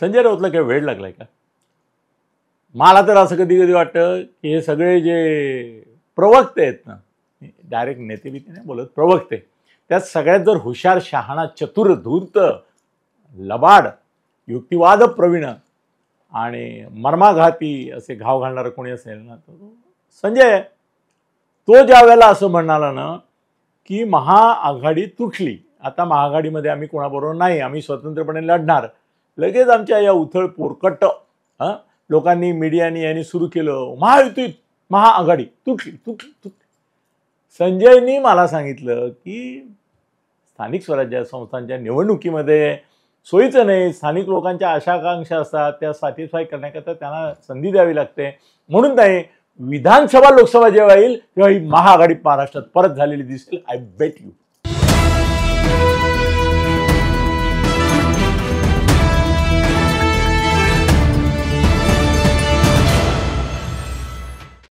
संजय राऊतला काय वेळ लागलाय का? मला तर असं कधी कधी वाटतं की हे सगळे जे प्रवक्ते आहेत ना, डायरेक्ट नेते बिते नाही बोलत, प्रवक्ते, त्यात सगळ्यात जर हुशार, शहाणा, चतुर, धूर्त, लबाड, युक्तिवाद प्रवीण आणि मर्माघाती असे घाव घालणारं कोणी असेल ना, तर संजय. तो ज्या वेळेला असं म्हणाला ना की महाआघाडी तुटली, आता महाआघाडीमध्ये आम्ही कोणाबरोबर नाही, आम्ही स्वतंत्रपणे लढणार, लगेच आमच्या या उथळ पोरकट लोकांनी, मीडियानी यांनी सुरू केलं, महायुतीत महाआघाडी तुटली तुटली तुटली. संजयनी मला सांगितलं की स्थानिक स्वराज्य संस्थांच्या निवडणुकीमध्ये सोयीचं नाही, स्थानिक लोकांच्या आशा आकांक्षा असतात, त्या सॅटिस्फाय करण्याकरता त्यांना संधी द्यावी लागते, म्हणून नाही विधानसभा लोकसभा जेव्हा येईल तेव्हा ही महाआघाडी महाराष्ट्रात परत झालेली दिसेल. I bet you.